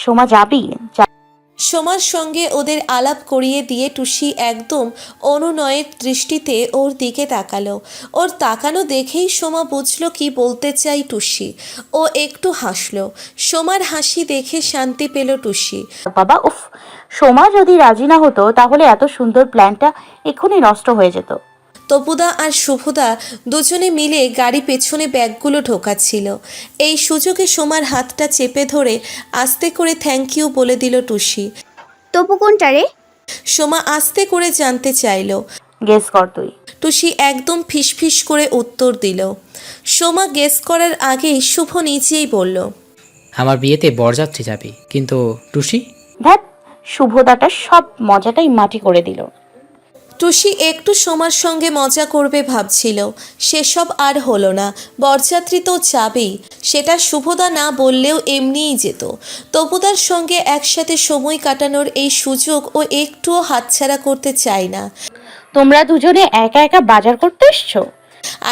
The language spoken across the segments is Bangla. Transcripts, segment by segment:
সোমা যাবি? সোমার সঙ্গে ওদের আলাপ করিয়ে দিয়ে টুসি একদম অনুনয়ের দৃষ্টিতে ওর দিকে তাকালো। ওর তাকানো দেখেই সোমা বুঝলো কি বলতে চাই টুসি। ও একটু হাসলো। সোমার হাসি দেখে শান্তি পেল টুসি। বাবা উফ, সোমা যদি রাজি না হতো তাহলে এত সুন্দর প্ল্যানটা এক্ষুনি নষ্ট হয়ে যেত। তপুদা আর শুভদা দুজনে মিলে গাড়ি পেছনে ব্যাগগুলো ঢোকাচ্ছিল। এই সুযোগে সোমার হাতটা চেপে ধরে আস্তে করে থ্যাংক ইউ বলে দিল টুসি। তপু কোনটা রে? সোমা আস্তে করে জানতে চাইল। গেস কর তুই। টুসি একদম ফিসফিস করে উত্তর দিল। সোমা গেস করার আগেই শুভ নিজেই বলল, আমার বিয়েতে বরযাত্রী যাবে, কিন্তু টুসি? ধ্যাত, শুভদাটা সব মজাটাই মাটি করে দিল। টুসি একটু সোমার সঙ্গে মজা করবে ভাবছিল, সেসব আর হলো না। বরযাত্রী তো যাবেই, সেটা শুভদা না বললেও এমনিই যেত। তপুদার সঙ্গে একসাথে সময় কাটানোর এই সুযোগ ও একটুও হাতছাড়া করতে চায় না। তোমরা দুজনে একা একা বাজার করতে এসছো?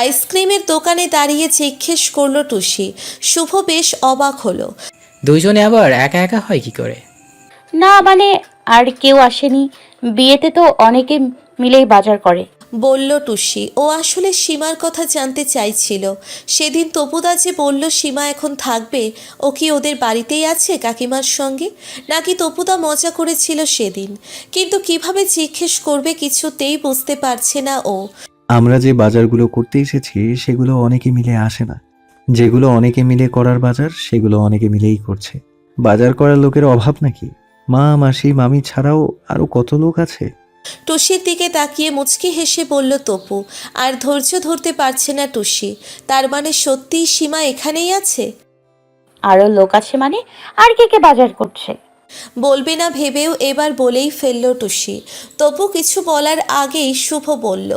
আইসক্রিমের দোকানে দাঁড়িয়ে জিজ্ঞেস করলো টুসি। শুভ বেশ অবাক হলো। দুইজনে আবার একা একা হয় কি করে? না মানে, আর কেউ আসেনি, বিয়েতে তো অনেকে মিলেই বাজার করে। বলল টুসি। ও আসলে সীমার কথা জানতে চাইছিল। সেদিন তপুদা যে বলল সীমা এখন থাকবে, ও কি ওদের বাড়িতেই আছে কাকিমার সঙ্গে, নাকি তপুদা মজা করেছিল সেদিন? কিন্তু কিভাবে জিজ্ঞেস করবে কিছুতেই বুঝতে পারছে না ও। আমরা যে বাজারগুলো করতে এসেছি সেগুলো অনেকে মিলে আসে না। যেগুলো অনেকে মিলে করার বাজার সেগুলো অনেকে মিলেই করছে। বাজার করার লোকের অভাব নাকি? মা, মাসি, মামি ছাড়াও আরো কত লোক আছে। টুসির দিকে তাকিয়ে মুচকি হেসে বলল তপু। আর ধৈর্য ধরতে পারছে না টুসি। তার মানে সত্যিই সীমা এখানেই আছে? আরো লোক আছে মানে? আর কে কে বাজার করছে? বলবে না ভেবেও এবার বলেই ফেলল টুসি। তপু কিছু বলার আগেই শুভ বলল,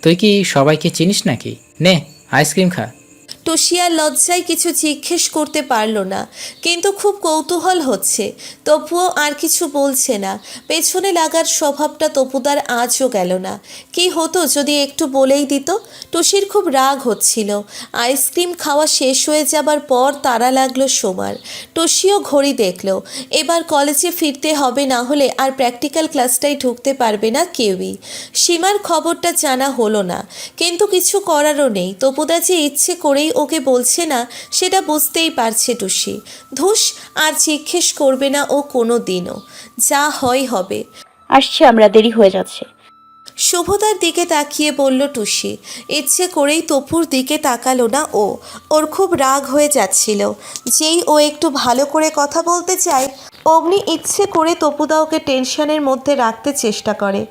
তুই কি সবাইকে চিনিস নাকি? নে আইসক্রিম খা। টুসি আর লজ্জায় কিছু জিজ্ঞেস করতে পারল না, কিন্তু খুব কৌতূহল হচ্ছে। তপুও আর কিছু বলছে না। পেছনে লাগার স্বভাবটা তপুদার আজও গেল না। কি হতো যদি একটু বলেই দিত? টুসির খুব রাগ হচ্ছিল। আইসক্রিম খাওয়া শেষ হয়ে যাবার পর তাড়া লাগলো সোমার। টুসিও ঘড়ি দেখল। এবার কলেজে ফিরতে হবে, না হলে আর প্র্যাকটিক্যাল ক্লাসটাই ঢুকতে পারবে না কেউই। সীমার খবরটা জানা হলো না, কিন্তু কিছু করারও নেই। তপুদা যে ইচ্ছে করেই ওকে বলছে না সেটা বুঝতেই পারছে টুসি। ধুস, আর জিজ্ঞেস করবে না ও কোনো দিনও। যা হয় হবে। আসছি আমরা, দেরি হয়ে যাচ্ছে। শুভদার দিকে তাকিয়ে বলল টুসি। ইচ্ছে করেই তপুর দিকে তাকালো না ও। ওর খুব রাগ হয়ে যাচ্ছিল। যেই ও একটু ভালো করে কথা বলতে চায়, অমনি ইচ্ছে করে তপুদা ওকে টেনশনের মধ্যে রাখতে চেষ্টা করে।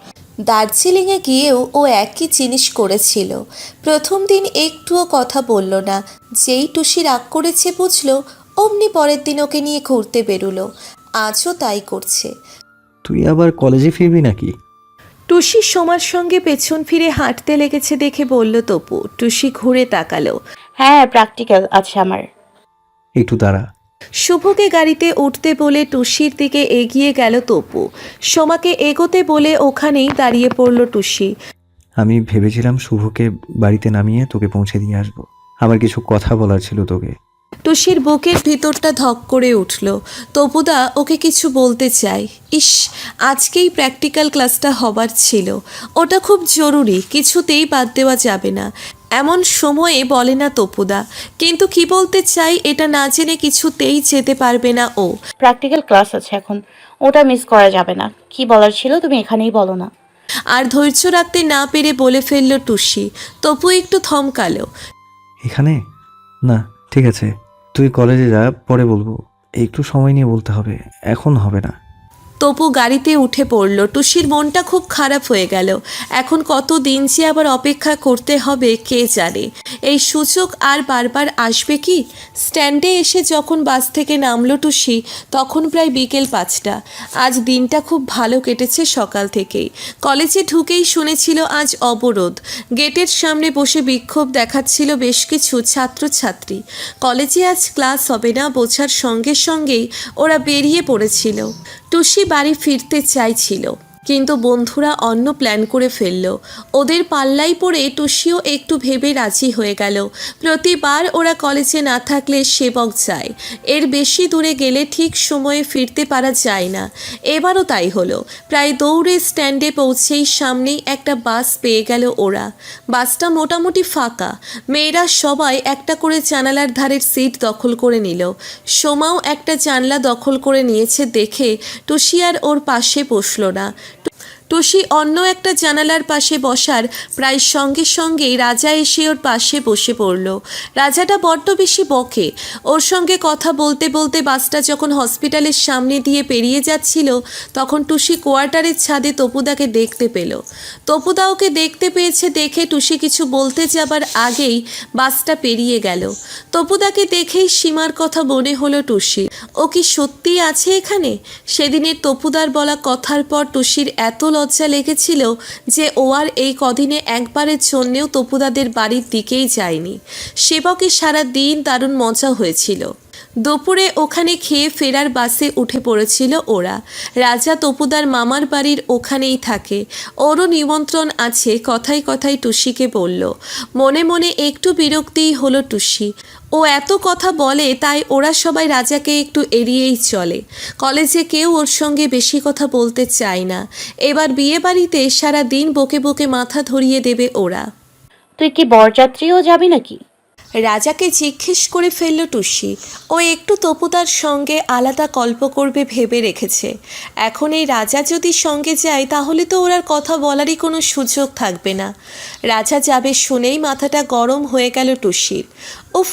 দার্জিলিংয়ে গিয়েও ও একই জিনিস করেছিল। প্রথম দিন একটুও কথা বলল না। যেই টুসি রাগ করেছে বুঝলো, অমনি পরের দিন ওকে নিয়ে ঘুরতে বেরোলো। আজও তাই করছে। তুই আবার কলেজে ফিরবি নাকি? টুসি সোমার সঙ্গে পেছন ফিরে হাঁটতে লেগেছে দেখে বলল তপু। টুসি ঘুরে তাকালো। হ্যাঁ, প্র্যাকটিক্যাল আছে আমার। একটু দাঁড়া। শুভকে গাড়িতে উঠতে বলে টুসির দিকে এগিয়ে গেল তপু। সোমাকে এগোতে বলে ওখানেই দাঁড়িয়ে পড়ল টুসি। আমি ভেবেছিলাম শুভকে বাড়িতে নামিয়ে তোকে পৌঁছে দিয়ে আসবো। আমার কিছু কথা বলার ছিল তোকে। টুসির বুকের ভিতরটা ধক করে উঠল। তপুদা ওকে কিছু বলতে চায়। ইস, আজকেই প্র্যাকটিক্যাল ক্লাসটা হবার ছিল। ওটা খুব জরুরি, কিছুতেই বাদ দেওয়া যাবে না। এমন সময়ে বলে না তপুদা, কিন্তু কি বলতে চাই এটা না জেনে কিছুতেই যেতে পারবে না ও। প্র্যাকটিক্যাল ক্লাস আছে এখন, ওটা মিস করা যাবে না। কি বলার ছিল তুমি এখানেই বলো না। আর ধৈর্য রাখতে না পেরে বলে ফেলল টুসি। তপু একটু থমকালো। এখানে? না, ঠিক আছে, তুই কলেজে যা, পরে বলবো। একটু সময় নিয়ে বলতে হবে, এখন হবে না। তপু গাড়িতে উঠে পড়ল। টুসির মনটা খুব খারাপ হয়ে গেল। এখন কত দিন যে আবার অপেক্ষা করতে হবে কে জানে। এই সুযোগ আর বারবার আসবে কি? স্ট্যান্ডে এসে যখন বাস থেকে নামলো টুসি, তখন প্রায় বিকেল 5টা। আজ দিনটা খুব ভালো কেটেছে সকাল থেকেই। কলেজে ঢুকেই শুনেছিল আজ অবরোধ। গেটের সামনে বসে বিক্ষোভ দেখাচ্ছিল বেশ কিছু ছাত্রছাত্রী। কলেজে আজ ক্লাস হবে না বোঝার সঙ্গে সঙ্গেই ওরা বেরিয়ে পড়েছিল। টুসি বাড়ি ফিরতে চাইছিল, কিন্তু বন্ধুরা অন্য প্ল্যান করে ফেলল। ওদের পাল্লাই পড়ে টুসিও একটু ভেবে রাজি হয়ে গেল। প্রতিবার ওরা কলেজে না থাকলে সেবক যায়, এর বেশি দূরে গেলে ঠিক সময়ে ফিরতে পারা যায় না। এবারও তাই হলো। প্রায় দৌড়ে স্ট্যান্ডে পৌঁছেই সামনেই একটা বাস পেয়ে গেল ওরা। বাসটা মোটামুটি ফাঁকা। মেয়েরা সবাই একটা করে জানালার ধারের সিট দখল করে নিল। সোমাও একটা জানলা দখল করে নিয়েছে দেখে টুসি আর ওর পাশে বসল না। টুসি অন্য একটা জানালার পাশে বসার প্রায় সঙ্গে সঙ্গেই রাজা এসে ওর পাশে বসে পড়ল। রাজাটা বড্ড বেশি বকে। ওর সঙ্গে কথা বলতে বলতে বাসটা যখন হসপিটালের সামনে দিয়ে পেরিয়ে যাচ্ছিল তখন টুসি কোয়ার্টারের ছাদে তপুদাকে দেখতে পেল। তপুদা ওকে দেখতে পেয়েছে দেখে টুসি কিছু বলতে যাবার আগেই বাসটা পেরিয়ে গেল। তপুদাকে দেখেই সীমার কথা মনে হলো টুসির। ও কি সত্যিই আছে এখানে? সেদিনের তপুদার বলা কথার পর টুসির এত লজ্জা লেগেছিল যে ও আর এই কদিনে একবারের জন্যেও তপুদাদের বাড়ির দিকেই যায়নি। সেবকে সারা দিন দারুণ মজা হয়েছিল। দুপুরে ওখানে খেয়ে ফেরার বাসে উঠে পড়েছিল ওরা। রাজা তপুদার মামার বাড়ির ওখানেই থাকে। ওরও নিমন্ত্রণ আছে কথায় কথায় টুসিকে বলল। মনে মনে একটু বিরক্তিই হলো টুসি। ও এত কথা বলে তাই ওরা সবাই রাজাকে একটু এড়িয়েই চলে। কলেজে কেউ ওর সঙ্গে বেশি কথা বলতে চায় না। এবার বিয়ে বাড়িতে সারা দিন বকে বকে মাথা ধরিয়ে দেবে ওরা। তুই কি বরযাত্রীও যাবি নাকি? রাজাকে জিজ্ঞেস করে ফেলল টুসি। ও একটু তপুদার সঙ্গে আলাদা গল্প করবে ভেবে রেখেছে। এখন এই রাজা যদি সঙ্গে যায় তাহলে তো ওর আর কথা বলারই কোনো সুযোগ থাকবে না। রাজা যাবে শুনেই মাথাটা গরম হয়ে গেল টুসির। উফ,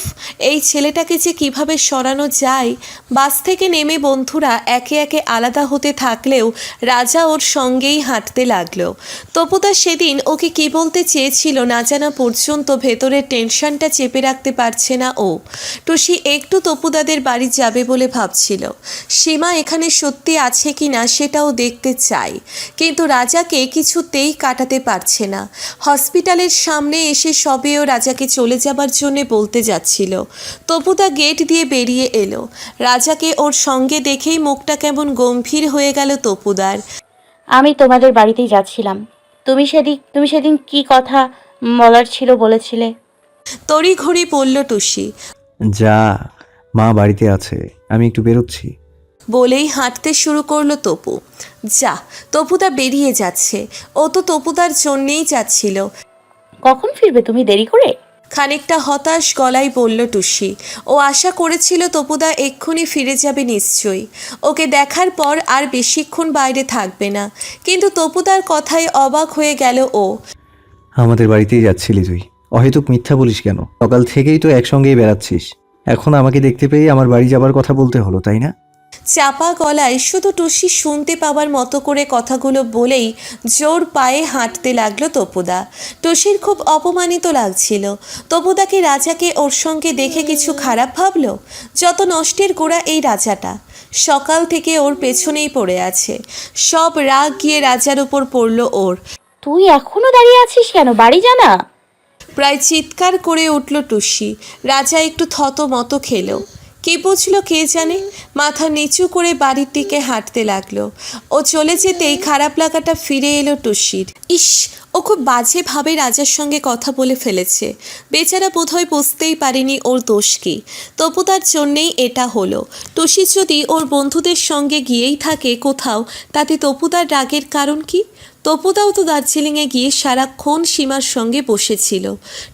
এই ছেলেটাকে যে কিভাবে সরানো যায়। বাস থেকে নেমে বন্ধুরা একে একে আলাদা হতে থাকলেও রাজা ওর সঙ্গেই হাঁটতে লাগলো। তপুদা সেদিন ওকে কি বলতে চেয়েছিল না জানা পর্যন্ত ভেতরের টেনশনটা চেপে রাখতে পারছে না ও। টুসি একটু তপুদাদের বাড়ি যাবে বলে ভাবছিল। সীমা এখানে সত্যি আছে কি না সেটাও দেখতে চাই, কিন্তু রাজাকে কিছুতেই কাটাতে পারছে না। হসপিটালের সামনে এসে সবেও রাজাকে চলে যাবার জন্যে বলতে যাচ্ছিল। তপুদা গেট দিয়ে বেরিয়ে এলো। রাজাকে ওর সঙ্গে দেখেই মুখটা কেমন গম্ভীর হয়ে গেল তপুদার। আমি তোমাদের বাড়িতেই যাচ্ছিলাম। তুমি সেদিন কি কথা বলার ছিল বলেছিলে? তড়িঘড়ি পড়ল টুসি। যা, মা বাড়িতে আছে, আমি একটু বেরোচ্ছি। বলেই হাঁটতে শুরু করলো তপু। যা, তপুদা বেরিয়ে যাচ্ছে। ও তো তপুদার জন্যেই যাচ্ছিল। কখন ফিরবে তুমি দেরি করে? খানিকটা হতাশ গলায় বলল টুসি। ও আশা করেছিল তপুদা এক্ষুনি ফিরে যাবে নিশ্চয়ই। ওকে দেখার পর আর বেশিক্ষণ বাইরে থাকবে না। কিন্তু তপুদার কথায় অবাক হয়ে গেল ও। আমাদের বাড়িতেই যাচ্ছিলি তুই? অহেতুক মিথ্যা বলিস কেন? সকাল থেকেই তো একসঙ্গেই বেড়াচ্ছিস, এখন আমাকে দেখতে পেয়ে আমার বাড়ি যাবার কথা বলতে হলো, তাই না? চাপা গলায় শুধু টুসি শুনতে পাওয়ার মতো করে কথাগুলো বলেই জোর পায়ে হাঁটতে লাগলো তপুদা। টুসির খুব অপমানিত লাগছিল। তপুদাকে রাজাকে ওর সঙ্গে দেখে কিছু খারাপ ভাবলো? যত নষ্টের গোড়া এই রাজাটা। সকাল থেকে ওর পেছনেই পড়ে আছে। সব রাগ গিয়ে রাজার উপর পড়ল ওর। তুই এখনো দাঁড়িয়ে আছিস কেন? বাড়ি জানা। প্রায় চিৎকার করে উঠল টুসি। রাজা একটু থতমত খেলো। কি বুঝলো কে জানে। মাথা নিচু করে বাড়ির দিকে হাঁটতে লাগলো। ও চলে যেতেই খারাপ লাগাটা ফিরে এলো টুসির। ইস, ও খুব বাজেভাবে রাজার সঙ্গে কথা বলে ফেলেছে। বেচারা বোধহয় বুঝতেই পারেনি ওর দোষ কী। তপুদার জন্যেই এটা হলো। টুসি যদি ওর বন্ধুদের সঙ্গে গিয়েই থাকে কোথাও, তাতে তপুদার রাগের কারণ কি? তপুদাও তো দার্জিলিংয়ে গিয়ে সারাক্ষণ সীমার সঙ্গে বসেছিল।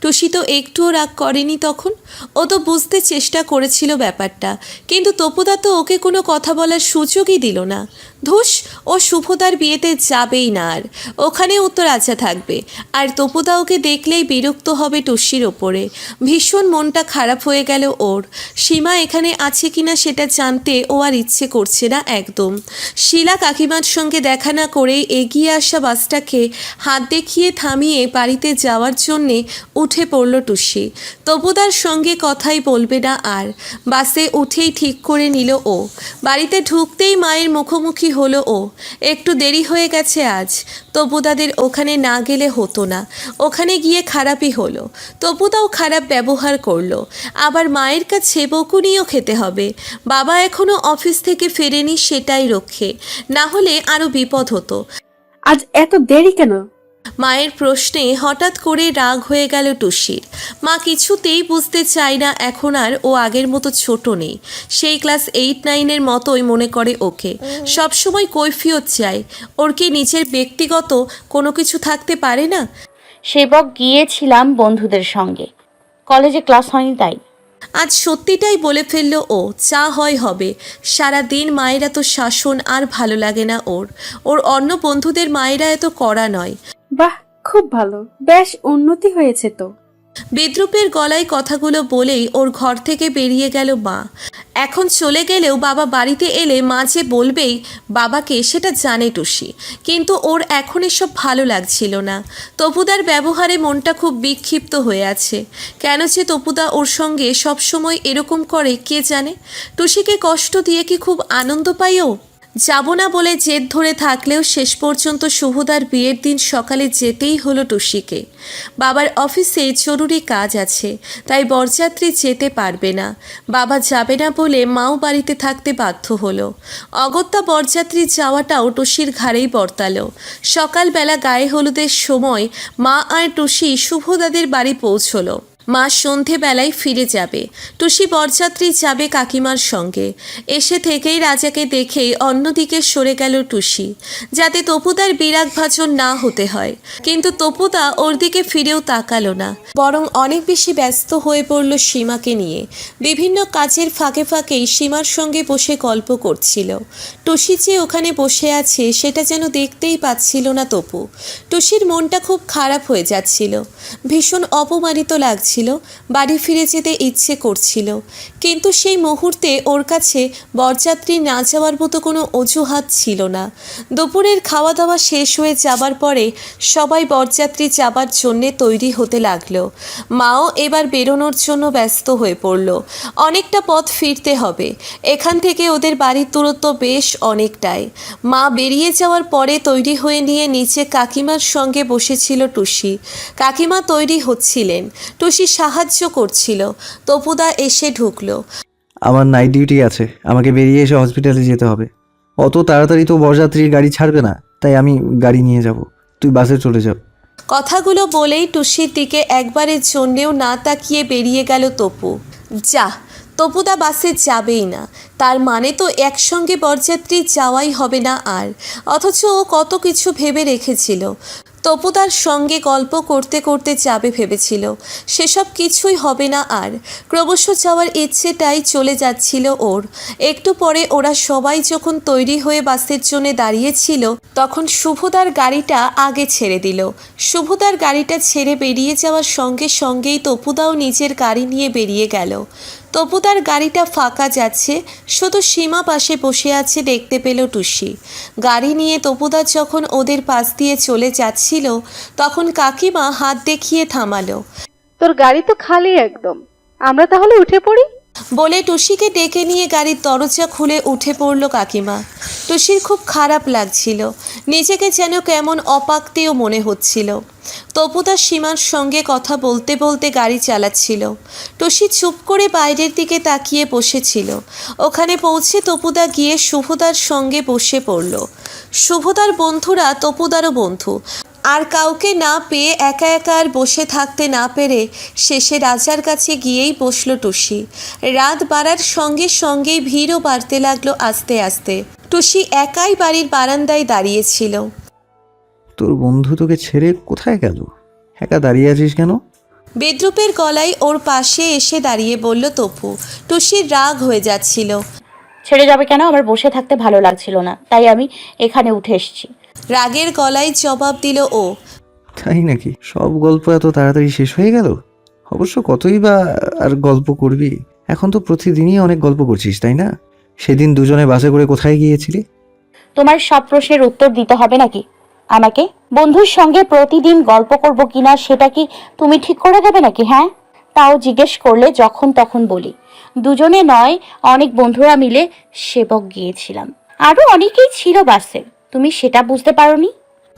টুসি তো একটুও রাগ করেনি তখন। ও তো বুঝতে চেষ্টা করেছিল ব্যাপারটা, কিন্তু তপুদা তো ওকে কোনো কথা বলার সুযোগই দিল না। ধুস, ও শুভদার বিয়েতে যাবেই না আর। ওখানেও তো রাজা থাকবে। আর তপুদা ওকে দেখলেই বিরক্ত হবে টুসির ওপরে। ভীষণ মনটা খারাপ হয়ে গেল ওর। সীমা এখানে আছে কিনা সেটা জানতে ও আর ইচ্ছে করছে না একদম। শিলা কাকিমার সঙ্গে দেখা না করেই এগিয়ে আসা বাসটাকে হাত দেখিয়ে থামিয়ে বাড়িতে যাওয়ার জন্যে উঠে পড়ল টুসি। তপুদার সঙ্গে কথাই বলবে না আর। বাসে উঠেই ঠিক করে নিল ও। বাড়িতে ঢুকতেই মায়ের মুখোমুখি হলো ও। একটু দেরি হয়ে গেছে আজ। তপুদাদের ওখানে না গেলে হতো না। ওখানে গিয়ে খারাপই হলো। তপুদাও খারাপ ব্যবহার করলো। আবার মায়ের কাছে বকুনিও খেতে হবে। বাবা এখনও অফিস থেকে ফেরেনি সেটাই রক্ষে, না হলে আরও বিপদ হতো। আজ এত দেরি কেন? মায়ের প্রশ্নে হঠাৎ করে রাগ হয়ে গেল টুসির। মা কিছুতেই বুঝতে চায় না এখন আর ও আগের মতো ছোট নেই, সেই ক্লাস 8-9-এর মতোই মনে করে ওকে। সবসময় কৈফিয়ত চায়। ওর কি নিজের ব্যক্তিগত কোনো কিছু থাকতে পারে না? সেবক গিয়েছিলাম বন্ধুদের সঙ্গে, কলেজে ক্লাস হয়নি তাই। আজ সত্যিটাই বলে ফেললো ও। চা হয় হবে। সারা দিন মায়েরা তো শাসন, আর ভালো লাগে না ওর। ওর অন্য বন্ধুদের মায়েরা এত কড়া নয়। বাহ, খুব ভালো, বেশ উন্নতি হয়েছে তো। বিদ্রুপের গলায় কথাগুলো বলেই ওর ঘর থেকে বেরিয়ে গেল মা। এখন চলে গেলেও বাবা বাড়িতে এলে মা যে বলবেই বাবাকে সেটা জানে টুসি, কিন্তু ওর এখন এসব ভালো লাগছিল না। তপুদার ব্যবহারে মনটা খুব বিক্ষিপ্ত হয়ে আছে। কেন যে তপুদা ওর সঙ্গে সবসময় এরকম করে কে জানে। টুসিকে কষ্ট দিয়ে কি খুব আনন্দ পাই ও? যাব না বলে জেদ ধরে থাকলেও শেষ পর্যন্ত শুভদার বিয়ের দিন সকালে যেতেই হলো টুসিকে। বাবার অফিসে জরুরি কাজ আছে, তাই বরযাত্রী যেতে পারবে না। বাবা যাবে না বলে মাও বাড়িতে থাকতে বাধ্য হলো। অগত্যা বরযাত্রী যাওয়াটাও টুসির ঘাড়েই বর্তালো। সকালবেলা গায়ে হলুদের সময় মা আর টুসি শুভদাদের বাড়ি পৌঁছলো। মা সন্ধেবেলায় ফিরে যাবে। টুসি বরযাত্রী যাবে কাকিমার সঙ্গে। এসে থেকেই রাজাকে দেখেই অন্যদিকে সরে গেল টুসি, যাতে তপুদার বিরাগ ভাজন না হতে হয়। কিন্তু তপুদা ওর দিকে ফিরেও তাকালো না, বরং অনেক বেশি ব্যস্ত হয়ে পড়ল সীমাকে নিয়ে। বিভিন্ন কাজের ফাঁকে ফাঁকেই সীমার সঙ্গে বসে গল্প করছিল। টুসি যে ওখানে বসে আছে সেটা যেন দেখতেই পাচ্ছিল না তপু। টুসির মনটা খুব খারাপ হয়ে যাচ্ছিল, ভীষণ অপমানিত লাগছিল। বাড়ি ফিরে যেতে ইচ্ছে করছিল, কিন্তু সেই মুহূর্তে ওর কাছে বরযাত্রী না যাওয়ার মতো কোনো অজুহাত ছিল না। দুপুরের খাওয়া দাওয়া শেষ হয়ে যাবার পরে সবাই বরযাত্রী যাবার জন্যে তৈরি হতে লাগলো। মাও এবার বেরোনোর জন্য ব্যস্ত হয়ে পড়ল। অনেকটা পথ ফিরতে হবে, এখান থেকে ওদের বাড়ির দূরত্ব বেশ অনেকটাই। মা বেরিয়ে যাওয়ার পরে তৈরি হয়ে নিয়ে নিচে কাকিমার সঙ্গে বসেছিল টুসি। কাকিমা তৈরি হচ্ছিলেন, টুসি সাহায্য করছিল। তপুদা এসে ঢুকলো। আমার নাইট ডিউটি আছে, আমাকে বেরিয়ে এসে হসপিটালে যেতে হবে। অত তাড়াতাড়ি তো বরযাত্রীর গাড়ি ছাড়বে না, তাই আমি গাড়ি নিয়ে যাব, তুই বাসে চলে যাও। কথাগুলো বলেই টুসির দিকে একবারের জন্যেও না তাকিয়ে বেরিয়ে গেল তপু। যা, তপুদা বাসে যাবেই না, তার মানে তো একসঙ্গে বরযাত্রী যাওয়াই হবে না আর। অথচ ও কত কিছু ভেবে রেখেছিল। তপুদার সঙ্গে গল্প করতে করতে যাবে ভেবেছিল, সেসব কিছুই হবে না আর। ক্রমশ যাওয়ার ইচ্ছেটাই চলে যাচ্ছিল ওর। একটু পরে ওরা সবাই যখন তৈরি হয়ে বাসের জন্য দাঁড়িয়েছিল, তখন শুভদার গাড়িটা আগে ছেড়ে দিল। শুভদার গাড়িটা ছেড়ে বেরিয়ে যাওয়ার সঙ্গে সঙ্গেই তপুদাও নিজের গাড়ি নিয়ে বেরিয়ে গেল। তপুদার গাড়িটা ফাঁকা যাচ্ছে, শুধু সীমা পাশে বসে আছে দেখতে পেল টুসি। গাড়ি নিয়ে তপুদা যখন ওদের পাশ দিয়ে চলে যাচ্ছিল, তখন কাকিমা হাত দেখিয়ে থামালো। তোর গাড়ি তো খালি একদম, আমরা তাহলে উঠে পড়ি। বলে টুসিকে ডেকে নিয়ে গাড়ির দরজা খুলে উঠে পড়ল কাকিমা। টুসির খুব খারাপ লাগছিল, নিজেকে যেন কেমন অপাক্তেও মনে হচ্ছিল। তপুদা সীমার সঙ্গে কথা বলতে বলতে গাড়ি চালাচ্ছিল। টুসি চুপ করে বাইরের দিকে তাকিয়ে বসেছিল। ওখানে পৌঁছে তপুদা গিয়ে শুভদার সঙ্গে বসে পড়ল। শুভদার বন্ধুরা তপুদারও বন্ধু। আর কাউকে না পেয়ে একা একা আর বসে থাকতে না পেরে শেষে রাজার কাছে গিয়েই বসল টুসি। রাত বাড়ার সঙ্গে সঙ্গেই ভিড়ও বাড়তে লাগলো আস্তে আস্তে। টুসি একাই বাড়ির বারান্দায় দাঁড়িয়েছিল। তোর বন্ধু তোকে ছেড়ে কোথায় গেল? একা দাঁড়িয়ে আছিস কেন? বিদ্রুপের গলায় ওর পাশে এসে দাঁড়িয়ে বলল তপু। টুসির রাগ হয়ে যাচ্ছিল। ছেড়ে যাবে কেন? আমার বসে থাকতে ভালো লাগছিল না, তাই আমি এখানে উঠে এসেছি। রাগের গলায় জবাব দিল ও। তাই নাকি? সব গল্প এত তাড়াতাড়ি শেষ হয়ে গেল? অবশ্য কতই বা আর গল্প করবি, এখন তো প্রতিদিনই অনেক গল্প করছিস, তাই না? সেদিন দুজনে বাসে করে কোথায় গিয়েছিলি? তোমার সব প্রশ্নের উত্তর দিতে হবে নাকি আমাকে? বন্ধুর সঙ্গে প্রতিদিন গল্প করব কিনা সেটা কি তুমি ঠিক করে দেবে নাকি? হ্যাঁ, তাও জিজ্ঞেস করলে যখন তখন বলি। দুজনে নয়, অনেক বন্ধুরা মিলে সেবক গিয়েছিলাম, আরো অনেকেই ছিল বাসে। তুমি সেটা বুঝতে পারোনি?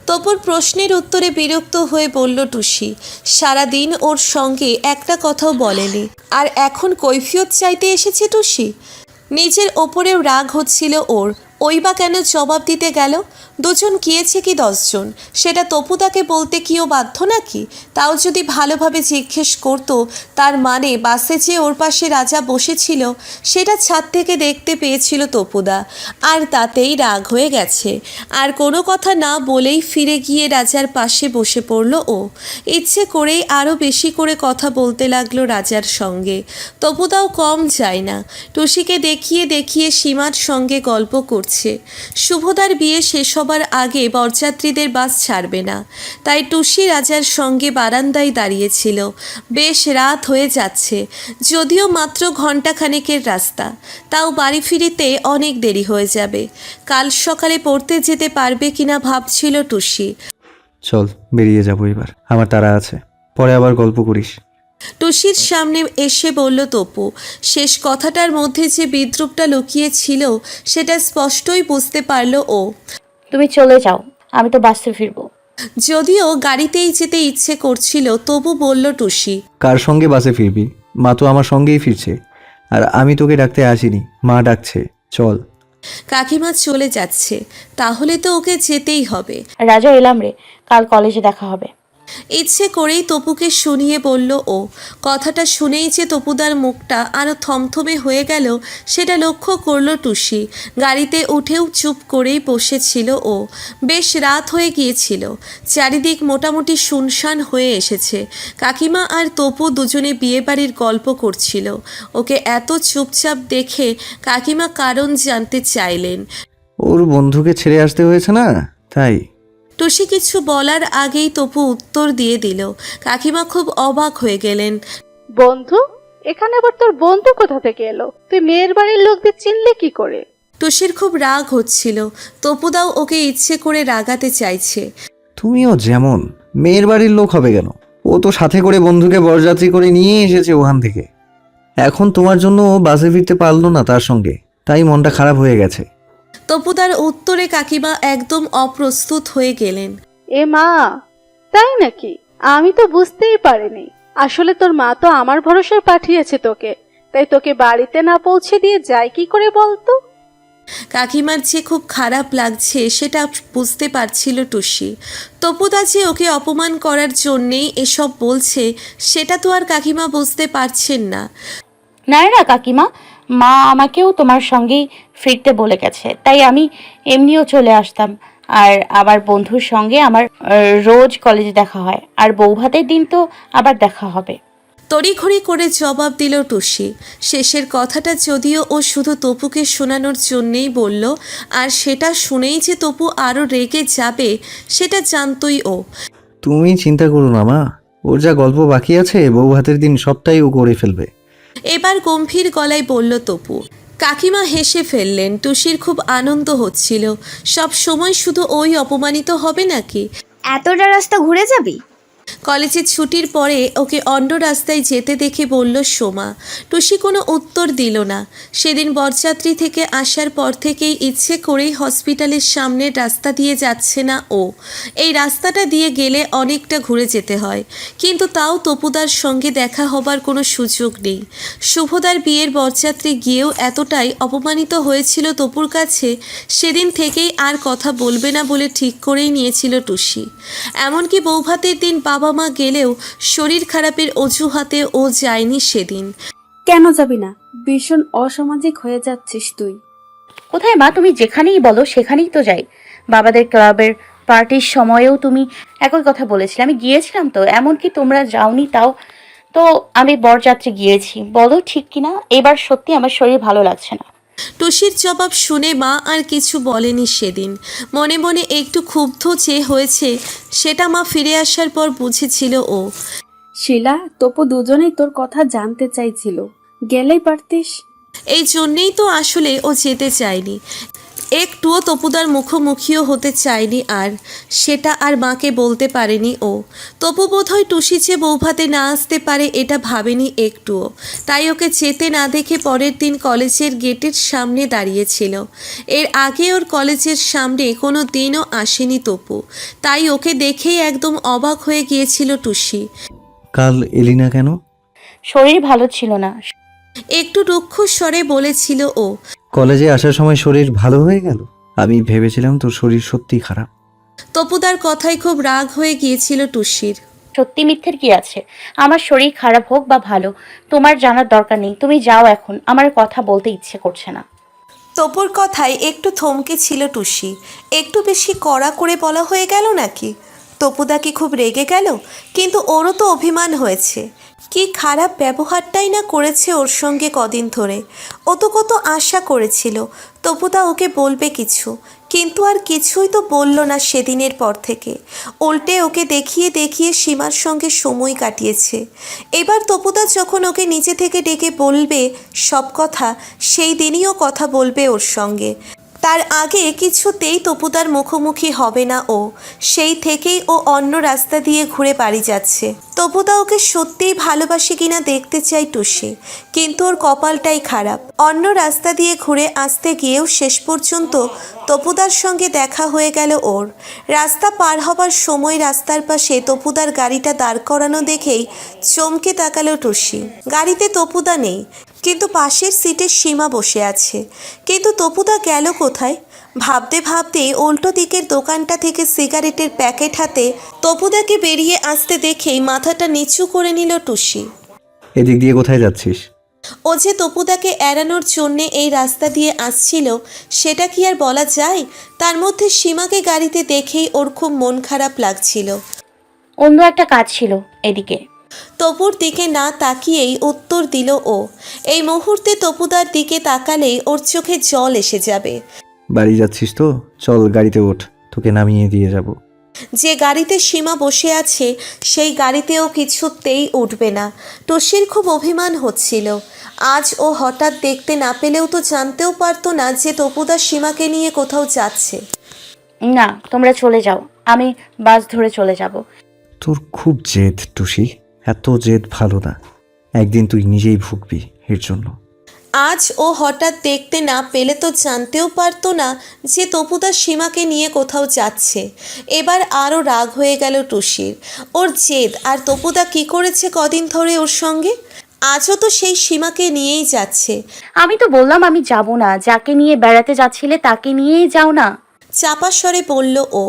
তপুর প্রশ্নের উত্তরে বিরক্ত হয়ে বলল টুসি। সারাদিন ওর সঙ্গে একটা কথাও বলেনি, আর এখন কৈফিয়ত চাইতে এসেছে টুসি। নিজের ওপরেও রাগ হচ্ছিল ওর। ওই বা কেন জবাব দিতে গেল? দুজন গিয়েছে কি 10 জন, সেটা তপুদাকে বলতে কি ও বাধ্য নাকি? তাও যদি ভালোভাবে জিজ্ঞেস করতো, তার মানে বাসে যে ওর পাশে রাজা বসেছিল সেটা ছাদ থেকে দেখতে পেয়েছিল তপুদা, আর তাতেই রাগ হয়ে গেছে। আর কোনো কথা না বলেই ফিরে গিয়ে রাজার পাশে বসে পড়ল ও। ইচ্ছে করেই আরও বেশি করে কথা বলতে লাগলো রাজার সঙ্গে। তপুদাও কম যায় না, টুসিকে দেখিয়ে দেখিয়ে সীমার সঙ্গে গল্প করছে। শুভদার বিয়ে শেষ হবার আগে বরযাত্রীদের বাস ছাড়বে না, তাই টুসি রাজার সঙ্গে বারান্দায় দাঁড়িয়েছিল। বেশ রাত হয়ে যাচ্ছে, যদিও মাত্র ঘণ্টাখানেকের রাস্তা, তাও বাড়ি ফিরিতে অনেক দেরি হয়ে যাবে। কাল সকালে পড়তে যেতে পারবে কিনা ভাবছিল টুসি। চল বেরিয়ে যাবো এবার, আমার তাড়া আছে, পরে আবার গল্প করিস। টুসির সামনে এসে বলল তপু। শেষ কথাটার মধ্যে যে বিদ্রুপটা লুকিয়ে ছিল সেটা স্পষ্টই বুঝতে পারল ও। তুমি চলে যাও, আমি তো বাসে ফিরবো। যদিও গাড়িতেই যেতে ইচ্ছে করছিল, তবু বলল টুসি। কার সঙ্গে বাসে ফিরবি? মা তো আমার সঙ্গেই ফিরছে, আর আমি তোকে ডাকতে আসিনি, মা ডাকছে, চল। কাকিমা চলে যাচ্ছে, তাহলে তো ওকে যেতেই হবে। রাজা এলাম রে, কাল কলেজে দেখা হবে। ইচ্ছে করেই তপুকে শুনিয়ে বলল ও। কথাটা শুনেই যে তপুদার মুখটা আরও থমথমে হয়ে গেল সেটা লক্ষ্য করল টুসি। গাড়িতে উঠেও চুপ করেই বসেছিল ও। বেশ রাত হয়ে গিয়েছিল, চারিদিক মোটামুটি শুনশান হয়ে এসেছে। কাকিমা আর তপু দুজনে বিয়েবাড়ির গল্প করছিল। ওকে এত চুপচাপ দেখে কাকিমা কারণ জানতে চাইলেন। ওর বন্ধুকে ছেড়ে আসতে হয়েছে না, তাই। টুসি কিছু বলার আগেই তপু উত্তর দিয়ে দিল। কাকিমা খুব অবাক হয়ে গেলেন। বন্ধু? এখানে আবার তোর বন্ধু কোথা থেকে এলো? তুই মেয়ের বাড়ির লোকদের চিনলে কি করে? টুসির খুব রাগ হচ্ছিল, তপুদাও ওকে ইচ্ছে করে রাগাতে চাইছে। তুমিও যেমন, মেয়ের বাড়ির লোক হবে কেন? ও তো সাথে করে বন্ধুকে বরযাত্রী করে নিয়ে এসেছে ওখান থেকে। এখন তোমার জন্য ও বাসে ফিরতে পারলো না তার সঙ্গে, তাই মনটা খারাপ হয়ে গেছে। তপুদার উত্তরে কাকিমা একদম অপ্রস্তুত হয়ে গেলেন। এ মা, তাই নাকি? আমি তো বুঝতেই পারিনি। আসলে তোর মা তো আমার ভরসায় পাঠিয়েছে তোকে, তাই তোকে বাড়িতে না পৌঁছে দিয়ে যায় কি করে বলতো? কাকিমার যে খুব খারাপ লাগছে সেটা বুঝতে পারছিল টুসি। তপুদা যে ওকে অপমান করার জন্যেই এসব বলছে সেটা তো আর কাকিমা বুঝতে পারছেন না। না না কাকিমা, মা আমাকেও তোমার সঙ্গেই ফিরতে বলে গেছে, তাই আমি এমনিও চলে আসতাম। আর আমার বন্ধুর সঙ্গে আমার রোজ কলেজে দেখা হয়, আর বৌভাতের দিন তো আবার দেখা হবে। তড়িঘড়ি করে জবাব দিল টুসি। শেষের কথাটা যদিও ও শুধু তপুকে শোনানোর জন্যেই বলল, আর সেটা শুনেই যে তপু আরও রেগে যাবে সেটা জানতই ও। তুমি চিন্তা করো না মা, ওর যা গল্প বাকি আছে বউ ভাতের দিন সবটাই ও করে ফেলবে। এবার গম্ভীর গলায় বলল তপু। কাকিমা হেসে ফেললেন। টুসির খুব আনন্দ হচ্ছিল। সব সময় শুধু ওই অপমানিত হবে নাকি? এতটা রাস্তা ঘুরে যাবি? কলেজে ছুটির পরে ওকে অন্য রাস্তায় যেতে দেখে বলল সোমা। টুসি কোনো উত্তর দিল না। সেদিন বরযাত্রী থেকে আসার পর থেকেই ইচ্ছে করেই হসপিটালের সামনের রাস্তা দিয়ে যাচ্ছে না ও। এই রাস্তাটা দিয়ে গেলে অনেকটা ঘুরে যেতে হয়, কিন্তু তাও তপুদার সঙ্গে দেখা হবার কোনো সুযোগ নেই। শুভদার বিয়ের বরযাত্রী গিয়েও এতটাই অপমানিত হয়েছিল তপুর কাছে, সেদিন থেকেই আর কথা বলবে না বলে ঠিক করেই নিয়েছিল টুসি। এমনকি বৌভাতের দিন বাবা মা গেলেও শরীর খারাপের অজুহাতে ও যায়নি সেদিন। কেন যাবি না? ভীষণ অসামাজিক হয়ে যাচ্ছিস তুই। কোথায় মা, তুমি যেখানেই বলো সেখানেই তো যাই। বাবাদের ক্লাবের পার্টির সময়েও তুমি একই কথা বলেছিলে, আমি গিয়েছিলাম তো। এমনকি তোমরা যাওনি, তাও তো আমি বরযাত্রী গিয়েছি। বলো ঠিক কিনা? এবার সত্যি আমার শরীর ভালো লাগছে না। টুসির জবাব শুনে মা আর কিছু বলেনি সেদিন। মনে মনে একটু ক্ষুব্ধ যে হয়েছে সেটা মা ফিরে আসার পর বুঝেছিল ও। শিলা, তপু দুজনেই তোর কথা জানতে চাইছিল, গেলেই পারতিস। এই জন্যেই তো আসলে ও যেতে চায়নি, একটুও তপুদার মুখোমুখিও হতে চায়নি, আর সেটা আর মাকে বলতে পারেনি ও। তপু বোধহয় টুসি যে বৌভাতে না আসতে পারে এটা ভাবেনি একটুও, তাই ওকে যেতে না দেখে পরের দিন কলেজের গেটের সামনে দাঁড়িয়েছিল। এর আগে ওর কলেজের সামনে কোনো দিনও আসেনি তপু, তাই ওকে দেখেই একদম অবাক হয়ে গিয়েছিল টুসি। কাল এলি না কেন? শরীর ভালো ছিল না। একটু রুক্ষ স্বরে বলেছিল ও। কলেজে আসার সময় শরীর ভালো হয়ে গেল? আমি ভেবেছিলাম তোর শরীর সত্যি খারাপ। তপুদার কথায় খুব রাগ হয়ে গিয়েছিল টুসির। সত্যি মিথ্যের কি আছে? আমার শরীর খারাপ হোক বা ভালো, তোমার জানার দরকার নেই। তুমি যাও এখন, আমার কথা বলতে ইচ্ছে করছে না। তপুর কথায় একটু থমকে ছিল টুসি। একটু বেশি কড়া করে বলা হয়ে গেল নাকি? তপুদা কি খুব রেগে গেল? কিন্তু ওরও তো অভিমান হয়েছে। কি খারাপ ব্যবহারটাই না করেছে ওর সঙ্গে কদিন ধরে। ও তো কত আশা করেছিল তপুদা ওকে বলবে কিছু, কিন্তু আর কিছুই তো বলল না সেদিনের পর থেকে। উল্টে ওকে দেখিয়ে দেখিয়ে সীমার সঙ্গে সময় কাটিয়েছে। এবার তপুদা যখন ওকে নিচে থেকে ডেকে বলবে সব কথা, সেই দিনই ও কথা বলবে ওর সঙ্গে। তার আগে কিছুতেই তপুদার মুখোমুখি হবে না ও। সেই থেকেই ও অন্য রাস্তা দিয়ে ঘুরে বাড়ি যাচ্ছে। তপুদা ওকে সত্যিই ভালোবাসে কিনা দেখতে চাই টুসি, কিন্তু ওর কপালটাই খারাপ। অন্য রাস্তা দিয়ে ঘুরে আসতে গিয়েও শেষ পর্যন্ত তপুদার সঙ্গে দেখা হয়ে গেল ওর। রাস্তা পার হবার সময় রাস্তার পাশে তপুদার গাড়িটা দাঁড় করানো দেখেই চমকে তাকালো টুসি। গাড়িতে তপুদা নেই, কিন্তু পাশের সিটে সীমা বসে আছে। কিন্তু তপুদা গেল কোথায়? ভাবতে ভাবতে উল্টো দিকের দোকানটা থেকে সিগারেটের প্যাকেট হাতে তপুদাকে বেরিয়ে আসতে দেখেই মাথাটা নিচু করে নিল টুসি। এদিক দিয়ে কোথায় যাচ্ছিস? ও যে তপুদাকে এড়ানোর জন্যে এই রাস্তা দিয়ে আসছিল সেটা কি আর বলা যায়? তার মধ্যে সীমাকে গাড়িতে দেখেই ওর খুব মন খারাপ লাগছিল। অন্য একটা কাজ ছিল এদিকে। তপুর দিকে না তাকিয়েই উত্তর দিল ও। এই মুহূর্তে তপুদার দিকে তাকালেই ওর চোখে জল এসে যাবে। বাড়ি যাচ্ছিস তো? চল গাড়িতে ওঠ, তোকে নামিয়ে দিয়ে যাব। যে গাড়িতে সীমা বসে আছে সেই গাড়িতেও কিছুতেই উঠবে না। টুসির খুব অভিমান হচ্ছিল। আজ ও হঠাৎ দেখতে না পেলেও তো জানতেও পারতো না যে তপুদা সীমাকে নিয়ে কোথাও যাচ্ছে। না, তোমরা চলে যাও, আমি বাস ধরে চলে যাব। তোর খুব জেদ টুসি, এত জেদ ভালো না। একদিন তুই নিজেই ভুগবি এর জন্য। আজ ও হঠাৎ দেখতে না পেলে তো জানতেও পারতো না যে তপুদা সীমাকে নিয়ে কোথাও যাচ্ছে। এবার আরও রাগ হয়ে গেল টুসির। ওর জেদ, আর তপুদা কি করেছে কদিন ধরে ওর সঙ্গে? আজও তো সেই সীমাকে নিয়েই যাচ্ছে। আমি তো বললাম আমি যাব না। যাকে নিয়ে বেড়াতে যাচ্ছিলে তাকে নিয়েই যাও না। চাপা স্বরে বলল ও।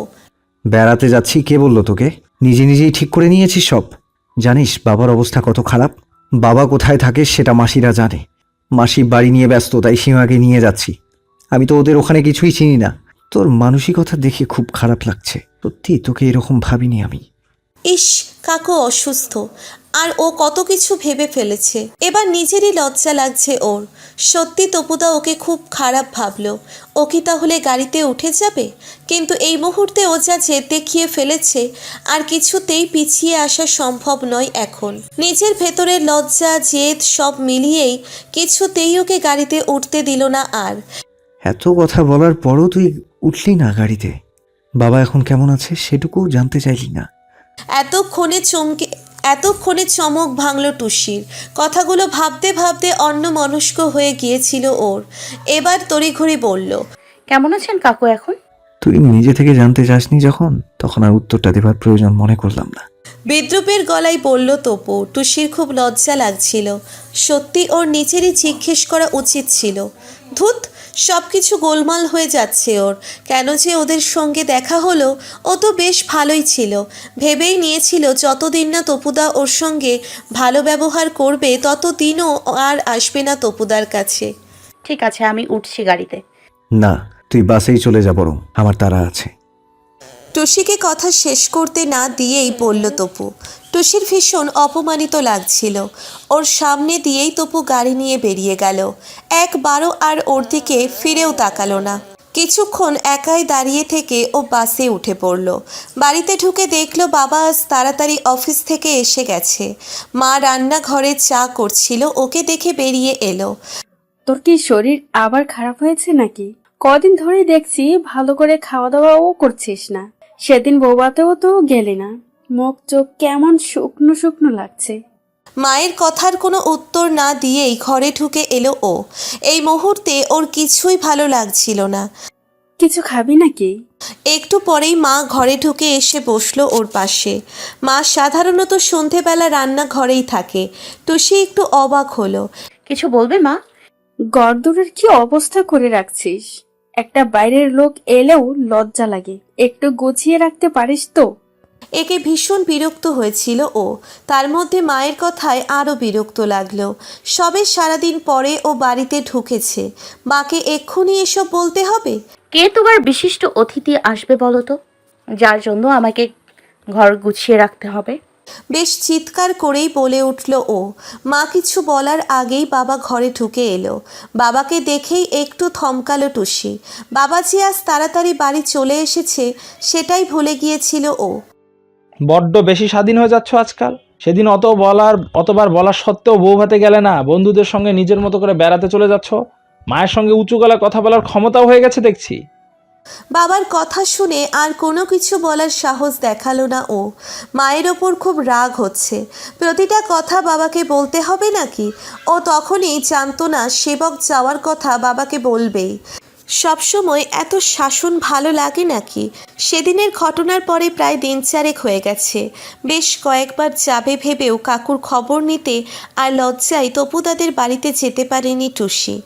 বেড়াতে যাচ্ছি কে বললো তোকে? নিজে নিজেই ঠিক করে নিয়েছিস সব। জানিস বাবার অবস্থা কত খারাপ? বাবা কোথায় থাকে সেটা মাসিরা জানে। মাসি বাড়ি নিয়ে ব্যস্ত, তাই সীমাকে নিয়ে যাচ্ছি। আমি তো ওদের ওখানে কিছুই চিনি না। তোর মানসিকতা দেখে খুব খারাপ লাগছে। সত্যি তোকে এরকম ভাবিনি আমি। ইস, কাকু অসুস্থ আর ও কত কিছু ভেবে ফেলেছে। এবার নিজেরই লজ্জা লাগছে ওর। সত্যি তপুদা ওকে খুব খারাপ ভাবলো। ও কি তাহলে গাড়িতে উঠে যাবে? কিন্তু এই মুহূর্তে ও যা জেদ দেখিয়ে ফেলেছে আর কিছুতেই পিছিয়ে আসা সম্ভব নয় এখন। নিজের ভেতরের লজ্জা জেদ সব মিলিয়েই কিছুতেই ওকে গাড়িতে উঠতে দিল না আর। এত কথা বলার পরও তুই উঠলি না গাড়িতে। বাবা এখন কেমন আছে সেটুকু জানতে চাইলি না। এতক্ষণে চমক ভাঙল টুসির। কথাগুলো ভাবতে ভাবতে অন্যমনস্ক হয়ে গিয়েছিল ওর। এবার তড়িঘড়ি বলল, কেমন আছেন কাকু এখন? তুই নিজে থেকে জানতে চাসনি যখন, তখন আর উত্তরটা দেবার প্রয়োজন মনে করলাম না। বিদ্রুপের গলায় বলল তপু। টুসির খুব লজ্জা লাগছিল। সত্যি ওর নিজেরই জিজ্ঞেস করা উচিত ছিল। ধুত, সব কিছু গোলমাল হয়ে যাচ্ছে ওর। কেন যে ওদের সঙ্গে দেখা হলো? ও তো বেশ ভালোই ছিল। ভেবেই নিয়েছিল যতদিন না তপুদা ওর সঙ্গে ভালো ব্যবহার করবে ততদিনও আর আসবে না তপুদার কাছে। ঠিক আছে, আমি উঠছি গাড়িতে। না, তুই বাসেই চলে যা, বরং আমার তাড়া আছে। টুসিকে কথা শেষ করতে না দিয়েই বলল তপু। টুসির ভীষণ অপমানিত লাগছিল। ওর সামনে দিয়েই তপু গাড়ি নিয়ে বেরিয়ে গেল। একবারও আর ওর দিকে ফিরেও তাকালো না। কিছুক্ষণ একাই দাঁড়িয়ে থেকে ও বাসে উঠে পড়ল। বাড়িতে ঢুকে দেখলো বাবা আজ তাড়াতাড়ি অফিস থেকে এসে গেছে। মা রান্নাঘরে চা করছিল, ওকে দেখে বেরিয়ে এলো। তোর কি শরীর আবার খারাপ হয়েছে নাকি? কদিন ধরেই দেখছি ভালো করে খাওয়া দাওয়াও করছিস না। সেদিন বৌবাতেও তো গেলি না। মুখ চোখ কেমন শুকনো শুকনো লাগছে। মায়ের কথার কোনো উত্তর না দিয়েই ঘরে ঢুকে এলো ও। এই মুহূর্তে ওর কিছুই ভালো লাগছিল না। কিছু খাবি নাকি? একটু পরেই মা ঘরে ঢুকে এসে বসলো ওর পাশে। মা সাধারণত সন্ধেবেলা রান্নাঘরেই থাকে। টুসি একটু অবাক হলো। কিছু বলবে মা? গরদুরের কি অবস্থা করে রাখছিস? একটা বাইরের লোক এলেও লজ্জা লাগে। একটু গুছিয়ে রাখতে পারিস তো? একে ভীষণ বিরক্ত হয়েছিল ও, তার মধ্যে মায়ের কথায় আরও বিরক্ত লাগলো। সবে সারাদিন পরে ও বাড়িতে ঢুকেছে, মাকে এক্ষুনি এসব বলতে হবে? কে তোমার বিশিষ্ট অতিথি আসবে বলো তো, যার জন্য আমাকে ঘর গুছিয়ে রাখতে হবে? বেশ চিৎকার করেই বলে উঠল ও। মা কিছু বলার আগেই বাবা ঘরে ঢুকে এলো। বাবাকে দেখেই একটু থমকালো টুসি। বাবা যে আজ তাড়াতাড়ি বাড়ি চলে এসেছে সেটাই ভুলে গিয়েছিল ও। বড্ড বেশি স্বাধীন হয়ে যাচ্ছ আজকাল। সেদিন অতবার বলার সত্ত্বেও বউ ভাতে গেলে না, বন্ধুদের সঙ্গে নিজের মতো করে বেড়াতে চলে যাচ্ছ। মায়ের সঙ্গে উঁচু গলায় কথা বলার ক্ষমতাও হয়ে গেছে দেখছি। বাবার কথা শুনে আর কোনো কিছু বলার সাহস দেখালো না ও। মায়ের ওপর খুব রাগ হচ্ছে। প্রতিটা কথা বাবাকে বলতে হবে নাকি? ও তখনই জানতো না সেবক যাওয়ার কথা বাবাকে বলবেই। সবসময় এত শাসন ভালো লাগে নাকি? সেদিনের ঘটনার পরে প্রায় দিন চারেক হয়ে গেছে। বেশ কয়েকবার যাবে ভেবেও কাকুর খবর নিতে আর লজ্জায় তপুদাদের বাড়িতে যেতে পারেনি টুসি।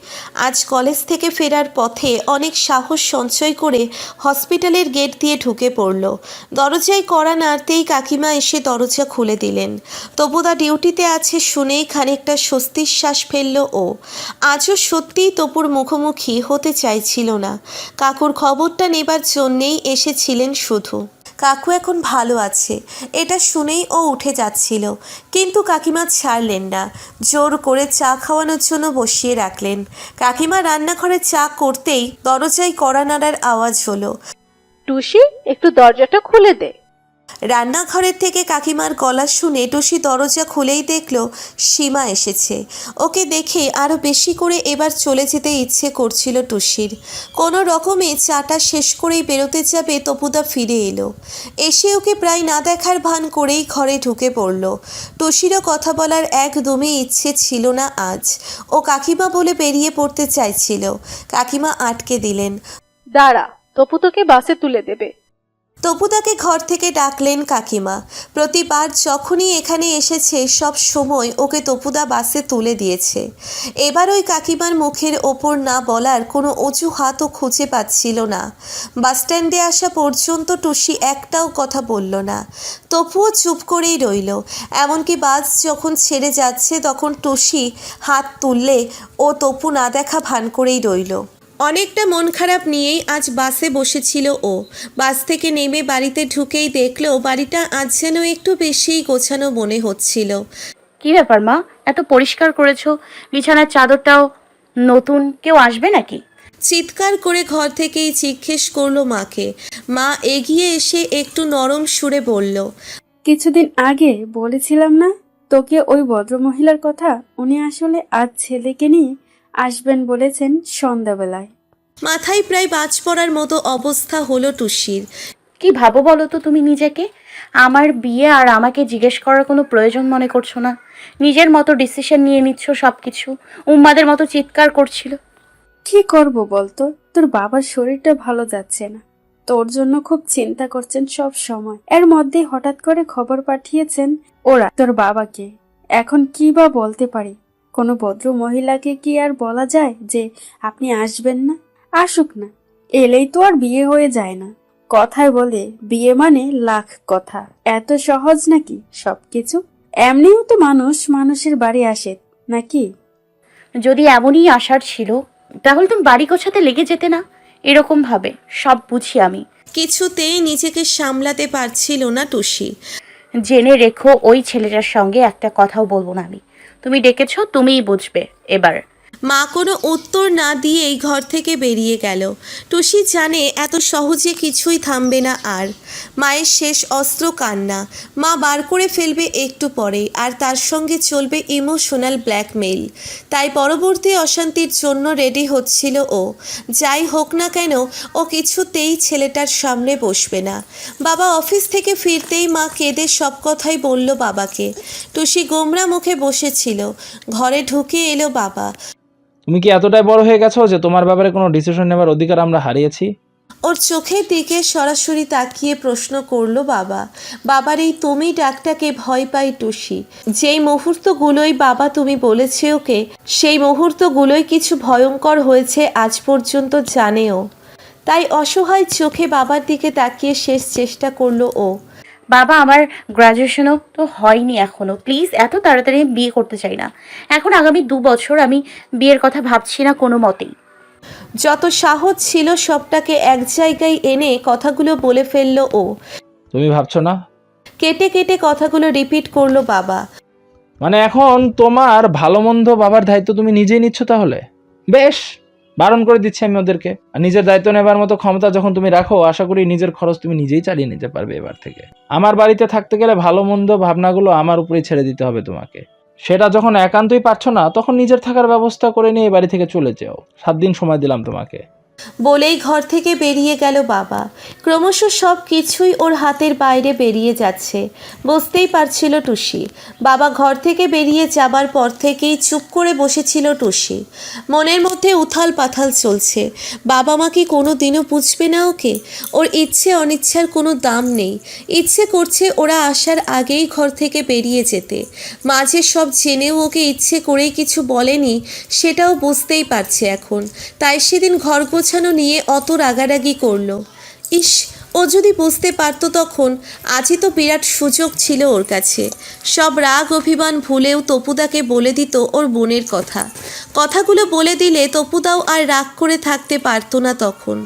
আজ কলেজ থেকে ফেরার পথে অনেক সাহস সঞ্চয় করে হসপিটালের গেট দিয়ে ঢুকে পড়ল। দরজায় কড়া নাড়তেই কাকিমা এসে দরজা খুলে দিলেন। তপুদা ডিউটিতে আছে শুনেই খানিকটা স্বস্তির শ্বাস ফেলল ও। আজও সত্যিই তপুর মুখোমুখি হতে চাইছিল না। কাকুর খবরটা নেবার জন্যেই এসেছিলেন শুধু। কাকু এখন ভালো আছে এটা শুনেই ও উঠে যাচ্ছিল, কিন্তু কাকিমা ছাড়লেন না। জোর করে চা খাওয়ানোর জন্য বসিয়ে রাখলেন। কাকিমা রান্নাঘরে চা করতেই দরজায় কড়া নাড়ার আওয়াজ হলো। টুসি, একটু দরজাটা খুলে দে। রান্নাঘরের থেকে কাকিমার গলা শুনে টুসি দরজা খুলেই দেখল সীমা এসেছে। ওকে দেখে আরও বেশি করে এবার চলে যেতে ইচ্ছে করছিল টুসির। কোনো রকমে চাটা শেষ করেই বেরোতে যাবে তপুদা ফিরে এলো। এসে ওকে প্রায় না দেখার ভান করেই ঘরে ঢুকে পড়ল। টুসিরও কথা বলার একদমই ইচ্ছে ছিল না আজ। ও কাকিমা বলে বেরিয়ে পড়তে চাইছিল, কাকিমা আটকে দিলেন। দাঁড়া, তপু তোকে বাসে তুলে দেবে। তপুদাকে ঘর থেকে ডাকলেন কাকিমা। প্রতিবার যখনই এখানে এসেছে সব সময় ওকে তপুদা বাসে তুলে দিয়েছে। এবার ওই কাকিমার মুখের ওপর না বলার কোনো অজুহাতও খুঁজে পাচ্ছিল না। বাসস্ট্যান্ডে আসা পর্যন্ত টুসি একটাও কথা বলল না। তপুও চুপ করেই রইল। এমনকি বাস যখন ছেড়ে যাচ্ছে তখন টুসি হাত তুললে ও তপু না দেখা ভান করেই রইল। অনেকটা মন খারাপ নিয়েই আজ বাসে বসেছিল ও। বাস থেকে নেমে বাড়িতে ঢুকেই দেখলো বাড়িটা আজ যেন একটু বেশিই গোছানো মনে হচ্ছিল। কি ব্যাপার মা, এত পরিষ্কার করেছো? বিছানার চাদরটাও নতুন। কেউ আসবে নাকি? চিৎকার করে ঘর থেকেই জিজ্ঞেস করলো মাকে। মা এগিয়ে এসে একটু নরম সুরে বলল, কিছুদিন আগে বলেছিলাম না তোকে ওই ভদ্রমহিলার কথা? উনি আসলে আজ ছেলেকে নিয়ে আসবেন বলেছেন সন্ধ্যাবেলায়। মাথায় প্রায় বাজ পড়ার মতো অবস্থা হলো টুসির। কি ভাবো বলো তো তুমি নিজেকে? আমার বিয়ে আর আমাকে জিজ্ঞেস করার কোনো প্রয়োজন মনে করছো না? নিজের মতো ডিসিশন নিয়ে নিচ্ছ সব কিছু। উম্মাদের মতো চিৎকার করছিল। কি করব বলতো? তোর বাবার শরীরটা ভালো যাচ্ছে না, তোর জন্য খুব চিন্তা করছেন সব সময়। এর মধ্যে হঠাৎ করে খবর পাঠিয়েছেন ওরা তোর বাবাকে। এখন কি বা বলতে পারি? কোনো ভদ্র মহিলাকে কি আর বলা যায় যে আপনি আসবেন না? আসুক না, এলেই তো আর বিয়ে হয়ে যায় না। কথায় বলে বিয়ে মানে লাখ কথা। এত সহজ নাকি সবকিছু? এমনিও তো মানুষ মানুষের বাড়ি আসে নাকি? যদি এমনই আশার ছিল তাহলে তুমি বাড়ি গোছাতে লেগে যেতে না এরকম ভাবে? সব বুঝি আমি। কিছুতেই নিজেকে সামলাতে পারছিল না টুসি। জেনে রেখো, ওই ছেলেটার সঙ্গে একটা কথাও বলবো না আমি। তুমি ডেকেছো, তুমিই বুঝবে এবার। মা কোনো উত্তর না দিয়েই ঘর থেকে বেরিয়ে গেল। টুসি জানে এত সহজে কিছুই থামবে না আর। মায়ের শেষ অস্ত্র কান্না। মা বার করে ফেলবে একটু পরেই, আর তার সঙ্গে চলবে ইমোশনাল ব্ল্যাকমেইল। তাই পরবর্তী অশান্তির জন্য রেডি হচ্ছিল ও। যাই হোক না কেন ও কিছুতেই ছেলেটার সামনে বসবে না। বাবা অফিস থেকে ফিরতেই মা কেঁদে সব কথাই বলল বাবাকে। টুসি গোমরা মুখে বসেছিল। ঘরে ঢুকে এলো বাবা। তুমি কি এতটাই বড় হয়ে গেছো যে তোমার ব্যাপারে কোনো ডিসিশন নেবার অধিকার আমরা হারিয়েছি? ওর চোখের দিকে সরাসরি তাকিয়ে প্রশ্ন করলো বাবা। বাবার এই তুমি ডাকটাকে ভয় পাই টুসি। যেই মুহূর্তগুলোই বাবা তুমি বলেছে ওকে, সেই মুহূর্তগুলোই কিছু ভয়ঙ্কর হয়েছে আজ পর্যন্ত জানেও। তাই অসহায় চোখে বাবার দিকে তাকিয়ে শেষ চেষ্টা করলো ও। বাবা, আমার গ্র্যাজুয়েশনও তো হয়নি এখনো, প্লিজ এত তাড়াতাড়ি আমি বিয়ে করতে চাই না। এখন আগামী 2 বছর আমি বিয়ের কথা ভাবছি না কোনো মতেই। যত সাহস ছিল সবটাকে এক জায়গায় এনে কথাগুলো বলে ফেললো ও। তুমি ভাবছো না? কেটে কেটে কথাগুলো রিপিট করলো বাবা। মানে এখন তোমার ভালো মন্দ বাবার দায়িত্ব তুমি নিজেই নিচ্ছ তাহলে? বেশ, বারণ করে দিচ্ছি আমি ওদেরকে। আর নিজের দায়িত্ব নেবার মতো ক্ষমতা যখন তুমি রাখো, আশা করি নিজের খরচ তুমি নিজেই চালিয়ে নিতে পারবে এবার থেকে। আমার বাড়িতে থাকতে গেলে ভালো মন্দ ভাবনাগুলো আমার উপরেই ছেড়ে দিতে হবে তোমাকে। সেটা যখন একান্তই পারছো না, তখন নিজের থাকার ব্যবস্থা করে নিয়ে এই বাড়ি থেকে চলে যাও। 7 দিন সময় দিলাম তোমাকে। বলেই ঘর থেকে বেরিয়ে গেল বাবা। ক্রমশ সব কিছুই ওর হাতের বাইরে বেরিয়ে যাচ্ছে, বুঝতেই পারছিল টুসি। বাবা ঘর থেকে বেরিয়ে যাবার পর থেকেই চুপ করে বসেছিল টুসি। মনের মধ্যে উথাল পাথাল চলছে। বাবা মা কি কোনো দিনও বুঝবে না ওকে? ওর ইচ্ছে অনিচ্ছার কোনো দাম নেই। ইচ্ছে করছে ওরা আসার আগেই ঘর থেকে বেরিয়ে যেতে। মাঝে সব জেনেও ওকে ইচ্ছে করেই কিছু বলেনি, সেটাও বুঝতেই পারছে এখন। তাই সেদিন ঘর গোছানো নিয়ে অত রাগারাগি করলো। ইস, ও যদি বুঝতে পারতো তখন। আজই তো বিরাট সুযোগ ছিল ওর কাছে। সব রাগ অভিমান ভুলেও তপুদাকে বলে দিত ওর বোনের কথা। কথাগুলো বলে দিলে তপুদাও আর রাগ করে থাকতে পারতো না তখন।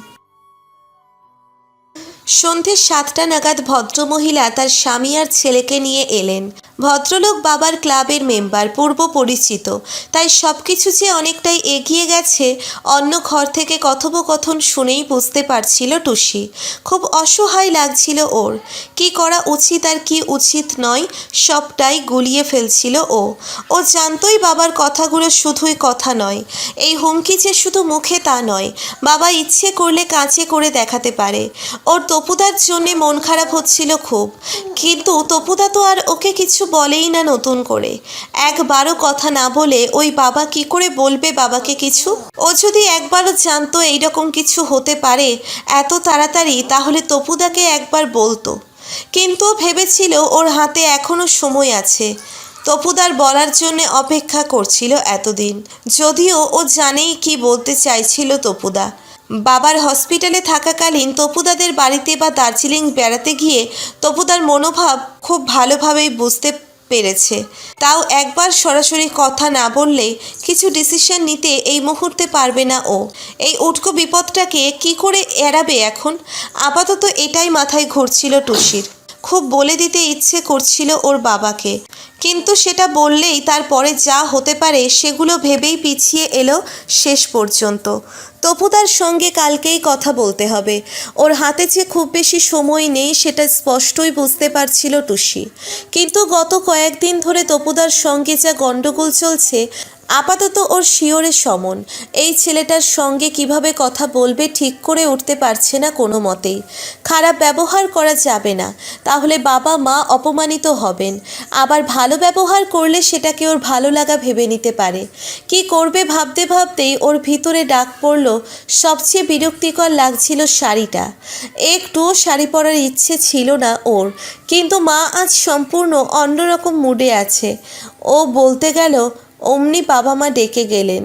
সন্ধে 7টা নাগাদ ভদ্রমহিলা তার স্বামী আর ছেলেকে নিয়ে এলেন। ভদ্রলোক বাবার ক্লাবের মেম্বার, পূর্ব পরিচিত। তাই সব কিছু যে অনেকটাই এগিয়ে গেছে অন্য ঘর থেকে কথোপকথন শুনেই বুঝতে পারছিল টুসি। খুব অসহায় লাগছিল ওর। কি করা উচিত আর কি উচিত নয় সবটাই গুলিয়ে ফেলছিল ও। ও জানতোই বাবার কথাগুলো শুধুই কথা নয়। এই হুমকি যে শুধু মুখে তা নয়, বাবা ইচ্ছে করলে কাজে করে দেখাতে পারে। ওর তপুদার জন্যে মন খারাপ হচ্ছিল খুব, কিন্তু তপুদা তো আর ওকে কিছু বলেই না নতুন করে। একবারও কথা না বলে ওই বাবা কি করে বলবে বাবাকে কিছু? ও যদি একবারও জানতো এইরকম কিছু হতে পারে এত তাড়াতাড়ি, তাহলে তপুদাকে একবার বলতো। কিন্তু ভেবেছিল ওর হাতে এখনো সময় আছে। তপুদার বলার জন্য অপেক্ষা করছিল এতদিন, যদিও ও জানেই কি বলতে চাইছিল তপুদা। বাবার হসপিটালে থাকাকালীন তপুদাদের বাড়িতে বা দার্জিলিং বেড়াতে গিয়ে তপুদার মনোভাব খুব ভালোভাবেই বুঝতে পেরেছে। তাও একবার সরাসরি কথা না বললে কিছু ডিসিশন নিতে এই মুহূর্তে পারবে না ও। এই উটকো বিপদটাকে কি করে এড়াবে এখন? আপাতত এটাই মাথায় ঘুরছিল টুসির। খুব বলে দিতে ইচ্ছে করছিল ওর বাবাকে, কিন্তু সেটা বললেই তারপরে যা হতে পারে সেগুলো ভেবেই পিছিয়ে এলো শেষ পর্যন্ত। তপুদার সঙ্গে কালকেই কথা বলতে হবে। ওর হাতে যে খুব বেশি সময় নেই সেটা স্পষ্টই বুঝতে পারছিল টুসি। কিন্তু গত কয়েকদিন ধরে তপুদার সঙ্গে যা গণ্ডগোল চলছে, আপাতত ওর শিওরে সমন। এই ছেলেটার সঙ্গে কিভাবে কথা বলবে ঠিক করে উঠতে পারছে না কোনো মতেই। খারাপ ব্যবহার করা যাবে না, তাহলে বাবা মা অপমানিত হবেন। আবার ভালো ব্যবহার করলে সেটাকে ওর ভালো লাগা ভেবে নিতে পারে। কি করবে ভাবতে ভাবতেই ওর ভিতরে ডাক পড়ল, সবচেয়ে বিরক্তিকর লাগছিল শাড়িটা। একটুও শাড়ি পরার ইচ্ছে ছিল না ওর, কিন্তু মা আজ সম্পূর্ণ অন্যরকম মুডে আছে। ও বলতে গেল, অমনি বাবা মা ডেকে গেলেন।